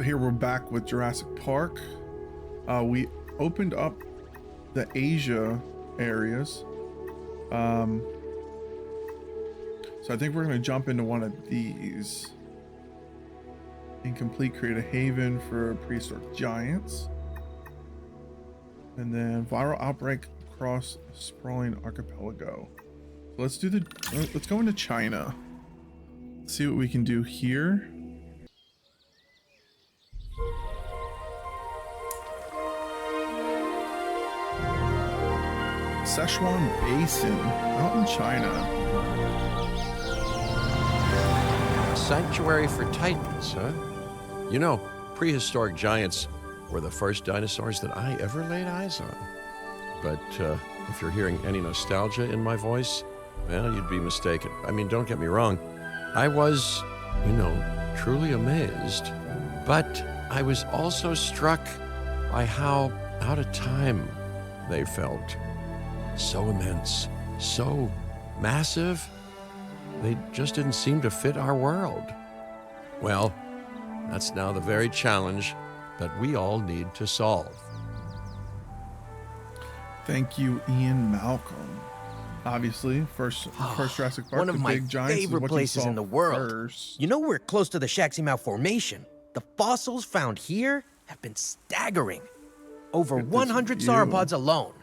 here we're back with Jurassic Park. We opened up the Asia areas. So I think we're going to jump into one of these. Incomplete, create a haven for prehistoric giants. And then viral outbreak across sprawling archipelago. So let's go into China. Let's see what we can do here. Sichuan Basin, out in China. Sanctuary for titans, huh? You know, prehistoric giants were the first dinosaurs that I ever laid eyes on. But if you're hearing any nostalgia in my voice, well, you'd be mistaken. I mean, don't get me wrong. I was, truly amazed. But I was also struck by how out of time they felt. So immense, so massive, they just didn't seem to fit our world. Well, that's now the very challenge that we all need to solve. Thank you, Ian Malcolm. Obviously, first Jurassic Park, one of my big giants favorite places in the world. First. You know we're close to the Shaxi Formation. The fossils found here have been staggering. Over 100 sauropods alone.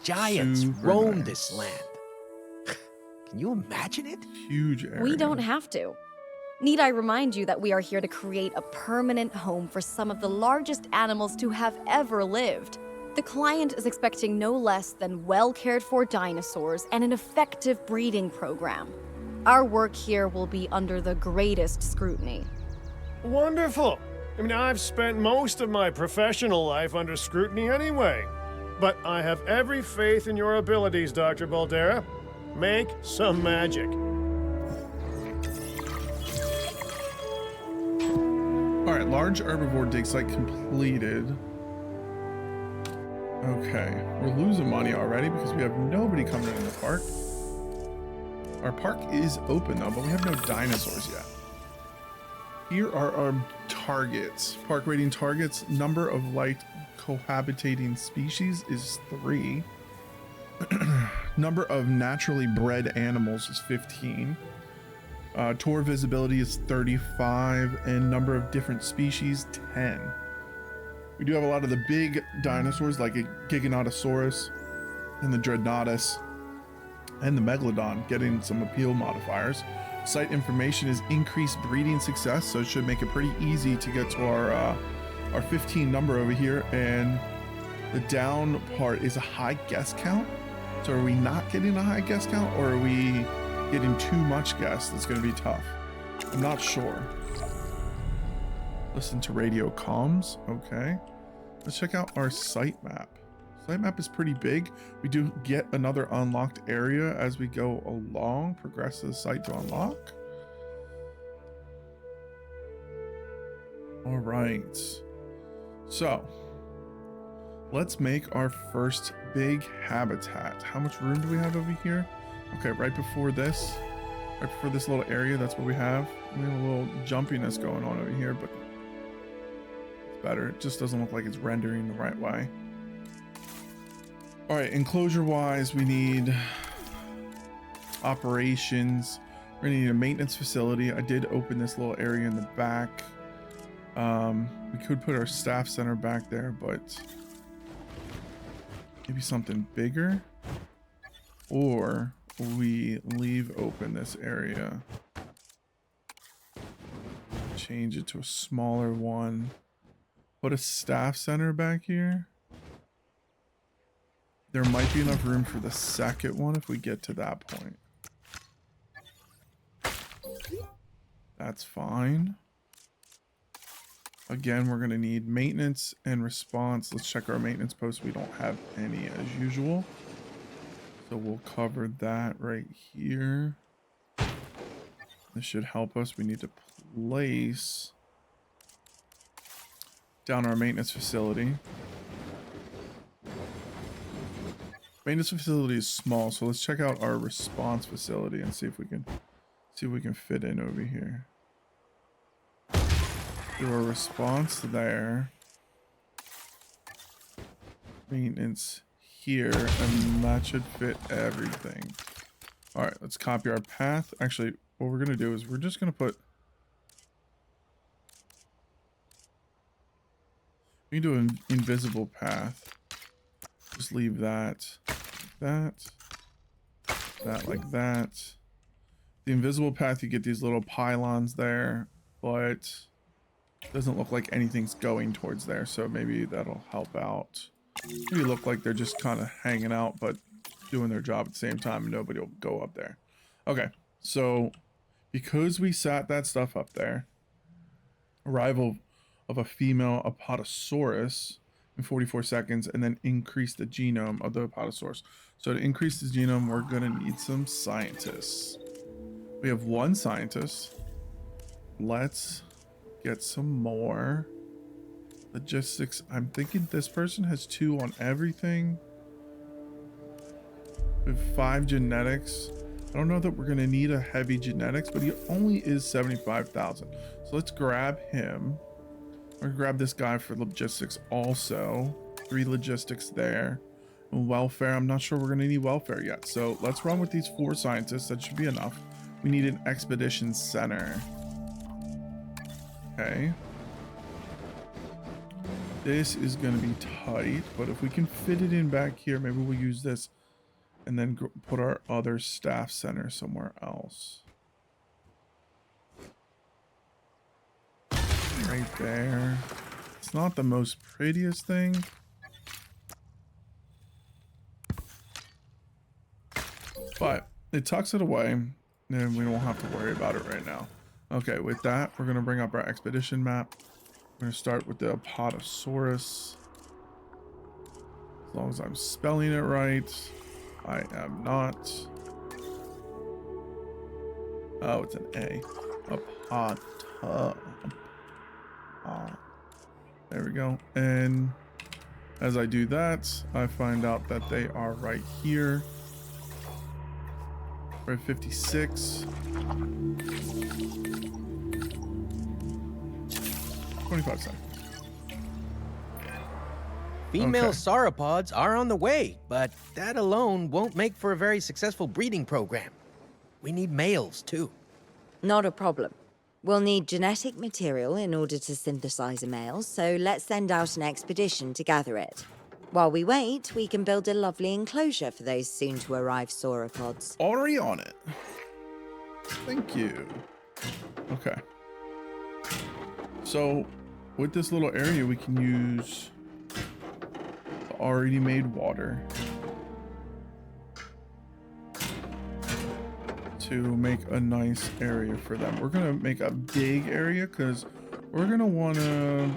Giants roam this land. Can you imagine it? Huge area. We don't have to. Need I remind you that we are here to create a permanent home for some of the largest animals to have ever lived? The client is expecting no less than well-cared-for dinosaurs and an effective breeding program. Our work here will be under the greatest scrutiny. Wonderful. I mean, I've spent most of my professional life under scrutiny anyway. But I have every faith in your abilities, Dr. Baldera. Make some magic. All right, large herbivore dig site completed. Okay, we're losing money already because we have nobody coming in the park. Our park is open though, but we have no dinosaurs yet. Here are our targets. Park rating targets. Number of light cohabitating species is 3. Number of naturally bred animals is 15. Tour visibility is 35, and number of different species 10. We do have a lot of the big dinosaurs like a Giganotosaurus and the Dreadnoughtus and the Megalodon getting some appeal modifiers. Site information is increased breeding success, so it should make it pretty easy to get to our 15 number over here. And the down part is a high guest count. So are we not getting a high guest count, or are we getting too much guests? That's going to be tough. I'm not sure. Listen to radio comms. Okay. Let's check out our site map. Site map is pretty big. We do get another unlocked area as we go along. Progress the site to unlock. All right. So let's make our first big habitat. How much room do we have over here? Okay, right before this little area, that's what we have. We have a little jumpiness going on over here, but it's better. It just doesn't look like it's rendering the right way. All right, enclosure wise, we need operations. We're gonna need a maintenance facility. I did open this little area in the back. We could put our staff center back there, but maybe something bigger, or we leave open this area, change it to a smaller one, put a staff center back here. There might be enough room for the second one if we get to that point. That's fine. Again, we're going to need maintenance and response. Let's check our maintenance posts. We don't have any as usual. So we'll cover that right here. This should help us. We need to place down our maintenance facility. Maintenance facility is small, so let's check out our response facility and see if we can fit in over here. Do a response there. Maintenance here, and that should fit everything. All right, let's copy our path. Actually, what we're gonna do is we're just gonna put. We can do an invisible path. Just leave that, like that like that. The invisible path, you get these little pylons there, but it doesn't look like anything's going towards there, so maybe that'll help out. Maybe look like they're just kind of hanging out, but doing their job at the same time, and nobody will go up there. Okay, so because we sat that stuff up there, arrival of a female Apatosaurus in 44 seconds, and then increase the genome of the Apatosaurus. So to increase the genome, we're gonna need some scientists. We have one scientist. Let's get some more. Logistics. I'm thinking this person has 2 on everything. We have 5 genetics. I don't know that we're gonna need a heavy genetics, but he only is 75,000. So let's grab him. We're gonna grab this guy for logistics also. 3 logistics there. And welfare, I'm not sure we're gonna need welfare yet. So let's run with these 4 scientists. That should be enough. We need an expedition center. Okay. This is gonna be tight, but if we can fit it in back here, maybe we'll use this and then put our other staff center somewhere else. Right there. It's not the most prettiest thing. But it tucks it away, and we don't have to worry about it right now. Okay, with that, we're going to bring up our expedition map. We're going to start with the Apatosaurus. As long as I'm spelling it right. I am not. Oh, it's an A. Apata. There we go. And as I do that, I find out that they are right here. We're at 56. 25 seconds. Female Okay. sauropods are on the way, but that alone won't make for a very successful breeding program. We need males, too. Not a problem. We'll need genetic material in order to synthesize a male, so let's send out an expedition to gather it. While we wait, we can build a lovely enclosure for those soon-to-arrive sauropods. Already on it. Thank you. Okay. So, with this little area, we can use the already made water to make a nice area for them. We're gonna make a big area because we're gonna want to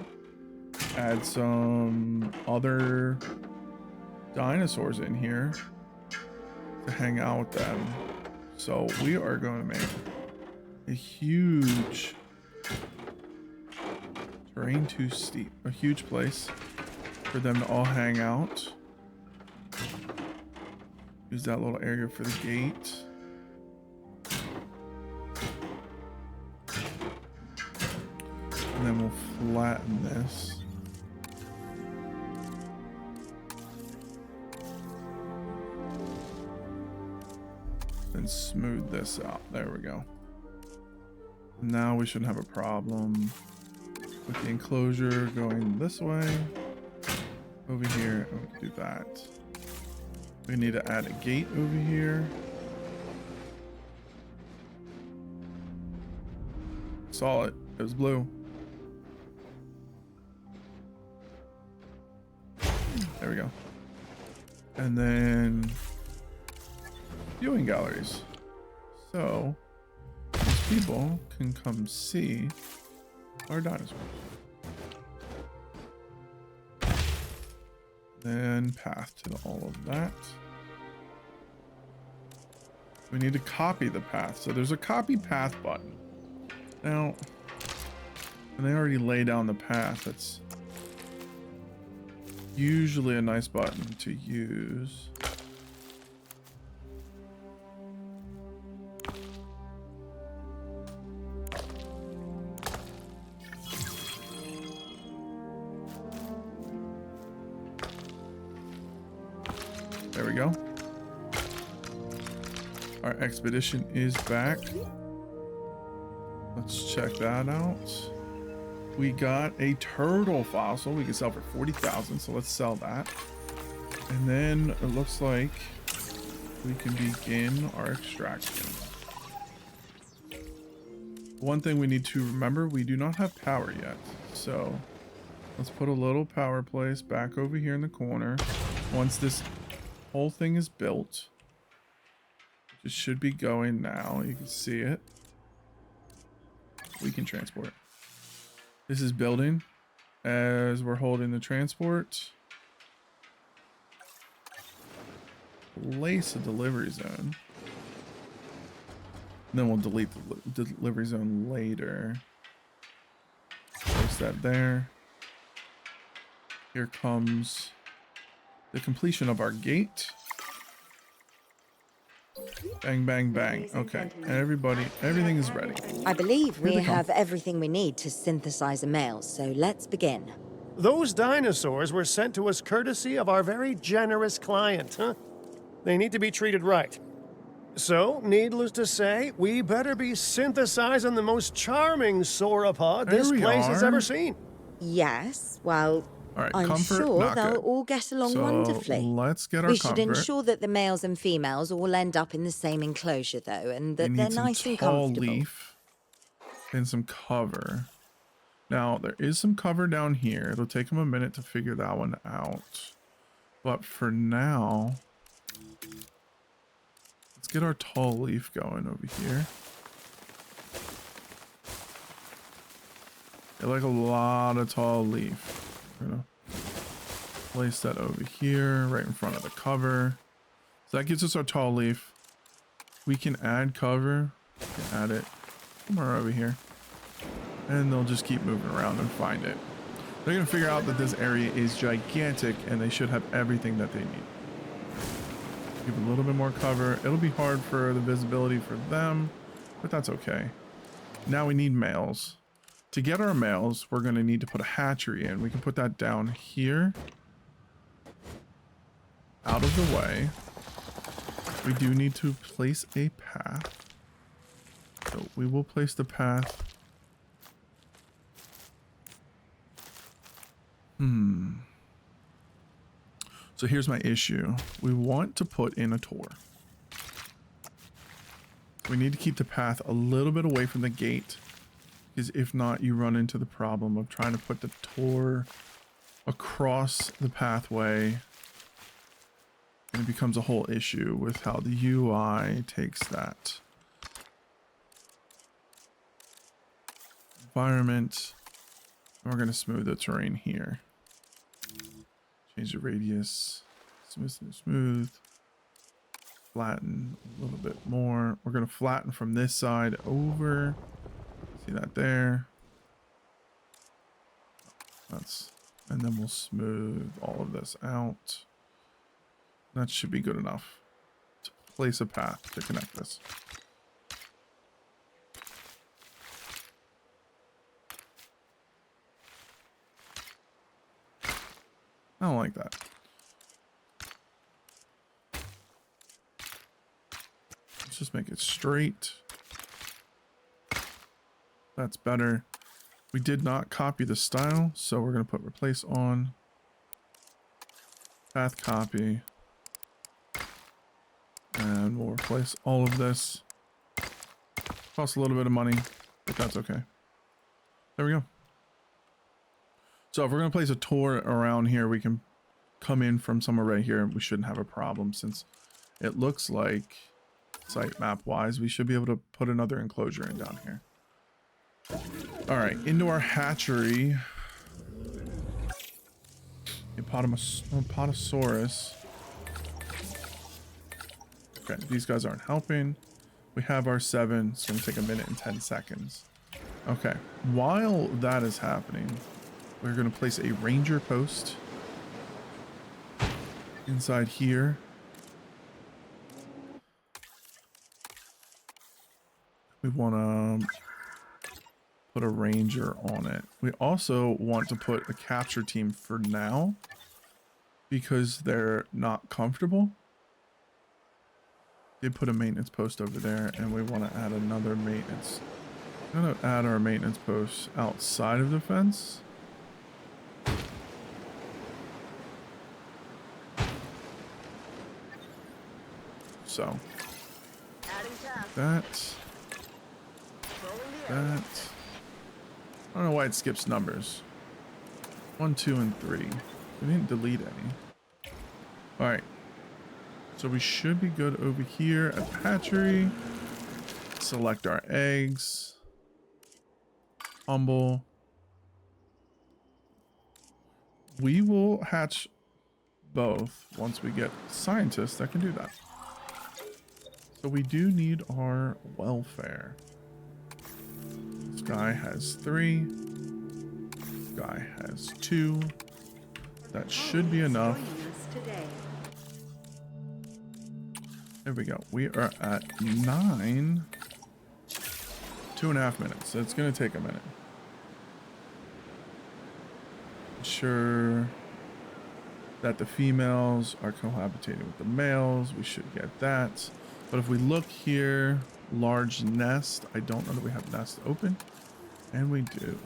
add some other dinosaurs in here to hang out with them. So we are going to make a huge terrain too steep, a huge place for them to all hang out. Use that little area for the gate. And then we'll flatten this. And smooth this out. There we go. Now we shouldn't have a problem with the enclosure going this way. Over here, and we can do that. We need to add a gate over here. Saw it. It was blue. There we go. And then viewing galleries. So these people can come see our dinosaurs. Then path to all of that. We need to copy the path. So there's a copy path button. Now, and they already lay down the path. That's usually a nice button to use. There we go. Our expedition is back. Let's check that out. We got a turtle fossil we can sell for 40,000, so let's sell that. And then it looks like we can begin our extraction. One thing we need to remember, we do not have power yet. So let's put a little power place back over here in the corner. Once this whole thing is built, it should be going now. You can see it. We can transport. This is building as we're holding the transport. Place a delivery zone. And then we'll delete the delivery zone later. Place that there. Here comes the completion of our gate. Bang, bang, bang. Okay, everybody, everything is ready. I believe we Here they come. have everything we need to synthesize a male, so let's begin. Those dinosaurs were sent to us courtesy of our very generous client, huh? They need to be treated right. So, needless to say, we better be synthesizing the most charming sauropod this There we place has are. ever seen. Yes, well, All right, I'm comfort, sure not they'll good. all get along So wonderfully. let's get our We should comfort. ensure that the males and females all end up in the same enclosure, though, and We that need they're some nice and tall comfortable. leaf and some cover. Now, there is some cover down here. It'll take them a minute to figure that one out. But for now, let's get our tall leaf going over here. I like a lot of tall leaf. We're gonna place that over here, right in front of the cover. So that gives us our tall leaf. We can add cover. We can add it somewhere over here. And they'll just keep moving around and find it. They're gonna figure out that this area is gigantic and they should have everything that they need. Give a little bit more cover. It'll be hard for the visibility for them, but that's okay. Now we need males. To get our males, we're gonna need to put a hatchery in. We can put that down here. Out of the way. We do need to place a path. So we will place the path. So here's my issue. We want to put in a tor. We need to keep the path a little bit away from the gate, because if not, you run into the problem of trying to put the tor across the pathway, and it becomes a whole issue with how the UI takes that. Environment. And we're going to smooth the terrain here. Change the radius. Smooth. Flatten a little bit more. We're going to flatten from this side over. See that there? And then we'll smooth all of this out. That should be good enough to place a path to connect this. I don't like that. Let's just make it straight. That's better. We did not copy the style, so we're going to put replace on. Path copy. And we'll replace all of this. Costs a little bit of money, but that's okay. There we go. So if we're going to place a tor around here, we can come in from somewhere right here. We shouldn't have a problem, since it looks like, site map wise, we should be able to put another enclosure in down here. All right, into our hatchery. Apatosaurus. Okay, these guys aren't helping. We have our 7. It's going to take a minute and 10 seconds. Okay, while that is happening, we're going to place a ranger post inside here. We want to put a ranger on it. We also want to put a capture team for now, because they're not comfortable. Did put a maintenance post over there, and we want to add another maintenance. I'm gonna add our maintenance post outside of the fence. So that. I don't know why it skips numbers. 1, 2, and 3. We didn't delete any. All right. So we should be good over here at the hatchery. Select our eggs. Humble. We will hatch both once we get scientists that can do that. So we do need our welfare. This guy has 3. This guy has 2. That should be enough. There we go. We are at 9. 2.5 minutes. So it's going to take a minute. Ensure that the females are cohabitating with the males. We should get that. But if we look here, large nest. I don't know that we have nest open. And we do.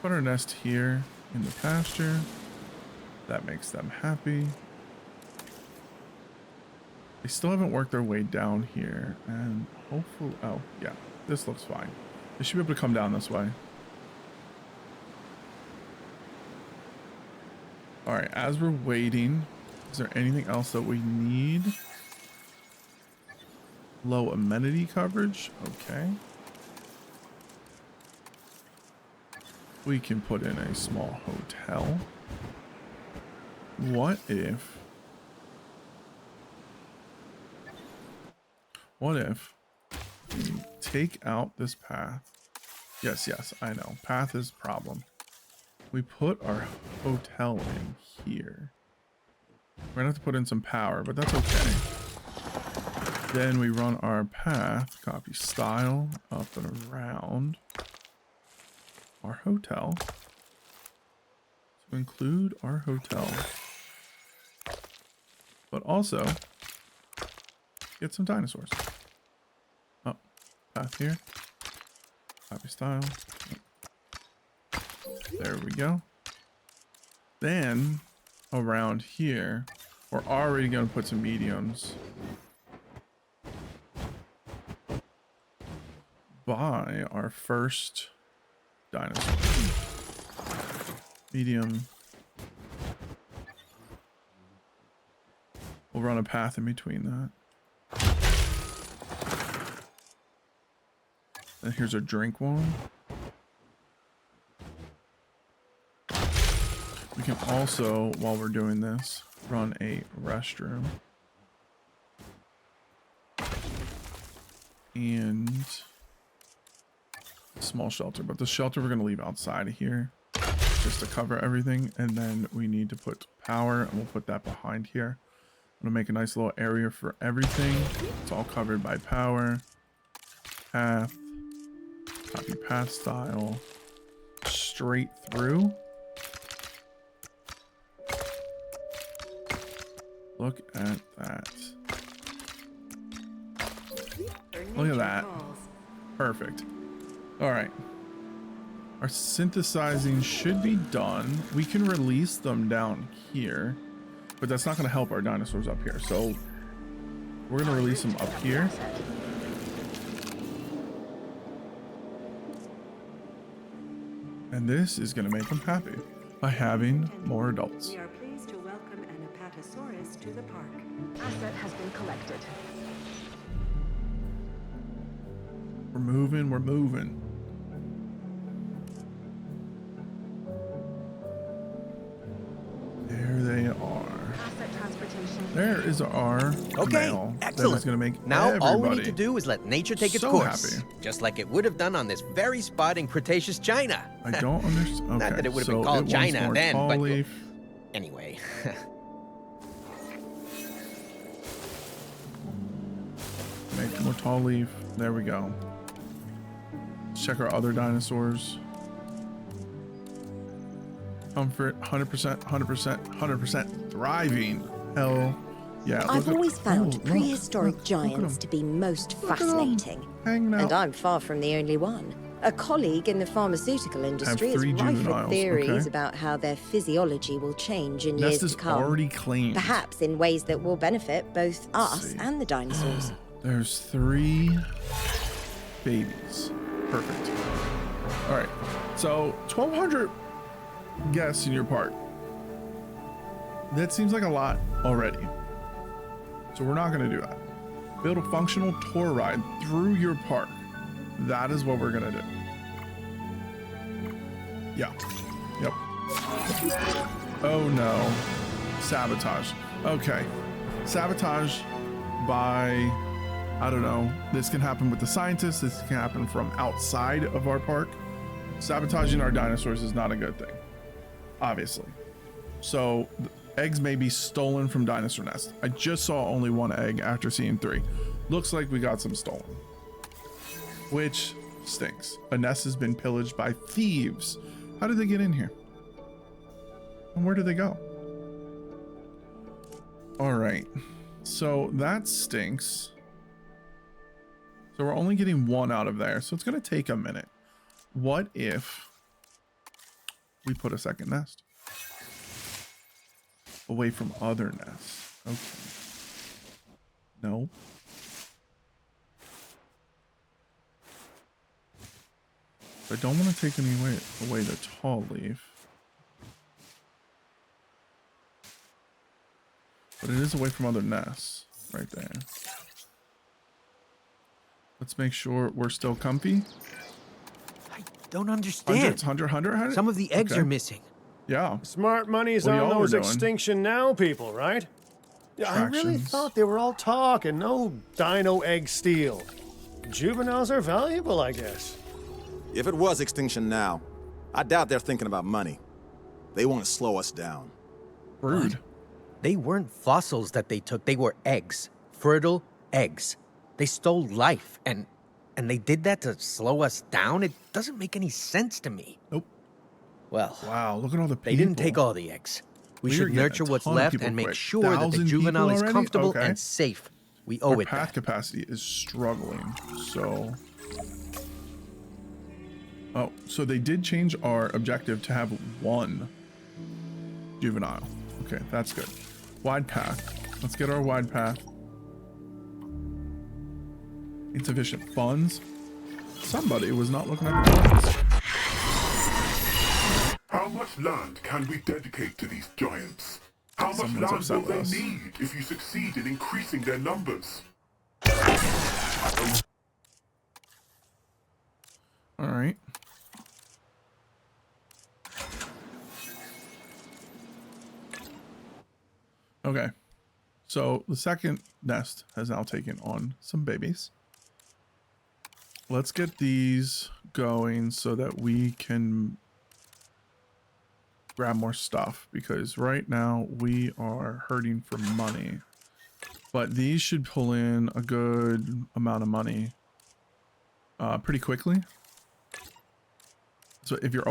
Put our nest here in the pasture. That makes them happy. They still haven't worked their way down here. And hopefully, oh yeah, this looks fine. They should be able to come down this way. All right, as we're waiting, is there anything else that we need? Low amenity coverage, okay. We can put in a small hotel. What if we take out this path? Yes, I know. Path is problem. We put our hotel in here. We're gonna have to put in some power, but that's okay. Then we run our path, copy style, up and around our hotel. To include our hotel. But also, get some dinosaurs. Oh, path here. Copy style. There we go. Then, around here, we're already going to put some mediums. By our first dinosaur. Medium. We'll run a path in between that. And here's our drink one. We can also, while we're doing this, run a restroom. And a small shelter. But the shelter we're going to leave outside of here just to cover everything. And then we need to put power, and we'll put that behind here. I'm going to make a nice little area for everything. It's all covered by power. Path. Copy path style. Straight through. Look at that. Look at that. Perfect. All right. Our synthesizing should be done. We can release them down here, but that's not going to help our dinosaurs up here. So we're going to release them up here. And this is going to make them happy by having more adults. We are pleased to welcome an Apatosaurus to the park. Asset has been collected. We're moving, we're moving. There they are. Asset transportation. There is our Okay, male. excellent. That is going to make Now all we need everybody to do is let nature take its so course, happy. just like it would have done on this very spot in Cretaceous China. I don't understand. Okay, Not that it would have so been called it wants China more then, tall but leaf. anyway. Make more tall leaf. There we go. Let's check our other dinosaurs. Comfort, 100%, 100%, 100% thriving. Hell yeah. I've always found look, prehistoric look at giants 'em. to be most Look at 'em. fascinating. Hanging out. And I'm far from the only one. A colleague in the pharmaceutical industry is 3 rife with juveniles, theories okay. about how their physiology will change in Nest years is to come. already claimed. Perhaps in ways that will benefit both us see. and the dinosaurs. There's 3 babies. Perfect. All right. So 1,200 guests in your park. That seems like a lot already. So we're not going to do that. Build a functional tour ride through your park. That is what we're going to do. Yeah. Yep. Oh no. Sabotage. Okay. Sabotage by, I don't know. This can happen with the scientists. This can happen from outside of our park. Sabotaging our dinosaurs is not a good thing, obviously. So eggs may be stolen from dinosaur nests. I just saw only 1 egg after seeing 3. Looks like we got some stolen, which stinks. A nest has been pillaged by thieves. How did they get in here? And where did they go? All right, so that stinks. So we're only getting 1 out of there, so it's gonna take a minute. What if we put a second nest away from other nests? Okay. No. I don't want to take any away the tall leaf. But it is away from other nests right there. Let's make sure we're still comfy. I don't understand. 100. Some of the eggs Okay. are missing. Yeah. Smart money's What on y'all were those doing? Extinction Now people, right? Yeah, I really Attractions. thought they were all talk and no dino egg steal. Juveniles are valuable, I guess. If it was Extinction Now, I doubt they're thinking about money. They want to slow us down. Rude. They weren't fossils that they took. They were eggs. Fertile eggs. They stole life, and they did that to slow us down? It doesn't make any sense to me. Nope. Well, Wow, look at all the people. they didn't take all the eggs. We We are should getting a nurture what's ton of left people and make quick. sure that the 1,000 juvenile people is already? comfortable Okay. and safe. We owe Our it path that. capacity is struggling, so... Oh, so they did change our objective to have 1 juvenile. Okay, that's good. Wide path. Let's get our wide path. Insufficient funds. Somebody was not looking at the funds. How much land can we dedicate to these giants? How much Someone's land upset will they with us. need if you succeed in increasing their numbers? All right. Okay. So the second nest has now taken on some babies. Let's get these going so that we can grab more stuff, because right now we are hurting for money. But these should pull in a good amount of money pretty quickly. So if you're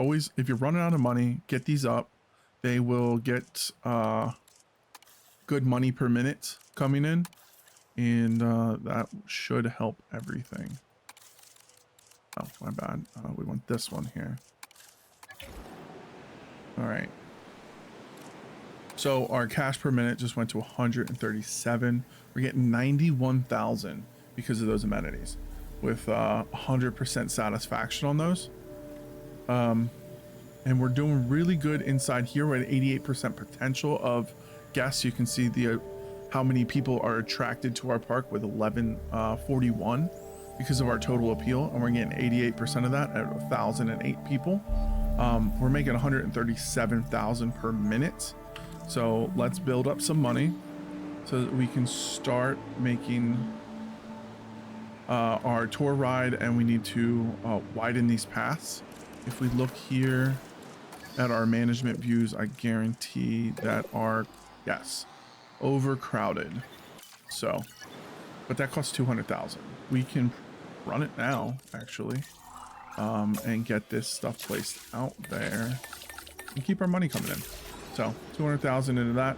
running out of money, get these up. They will get good money per minute coming in, and that should help everything. Oh, my bad. We want this one here. All right. So our cash per minute just went to 137. We're getting 91,000 because of those amenities, with 100% satisfaction on those. And we're doing really good inside here. We're at 88% potential of guests. You can see the how many people are attracted to our park with 1141 because of our total appeal, and we're getting 88% of that at 1,008 people. We're making 137,000 per minute. So let's build up some money so that we can start making our tour ride, and we need to widen these paths. If we look here at our management views, I guarantee that our, yes, overcrowded. So, but that costs 200,000. We can run it now, actually, and get this stuff placed out there. and keep our money coming in. So 200,000 into that,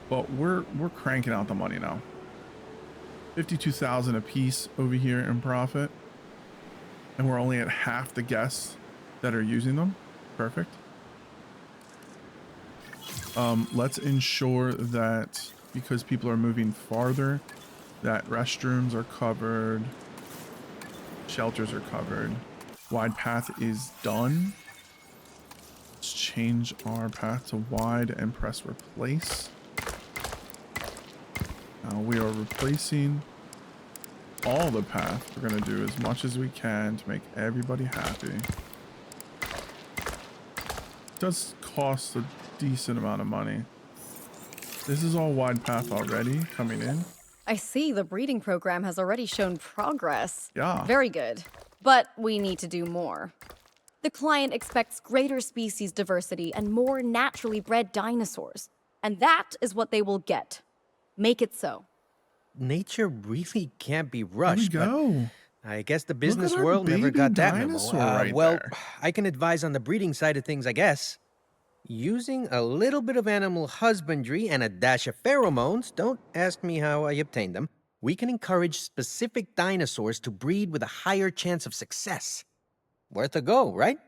but we're cranking out the money now. 52,000 a piece over here in profit, and we're only at half the guests that are using them. Perfect. Let's ensure that because people are moving farther, that restrooms are covered, shelters are covered. Wide path is done. Let's change our path to wide and press replace. Now we are replacing all the path. We're going to do as much as we can to make everybody happy. It does cost a decent amount of money. This is all wide path already coming in. I see the breeding program has already shown progress. Yeah. Very good. But we need to do more. The client expects greater species diversity and more naturally bred dinosaurs. And that is what they will get. Make it so. Nature really can't be rushed. There we go. But I guess the Look business at our world never baby got that memo. dinosaur right Well, there. I can advise on the breeding side of things, I guess. Using a little bit of animal husbandry and a dash of pheromones, don't ask me how I obtained them, we can encourage specific dinosaurs to breed with a higher chance of success. Worth a go, right?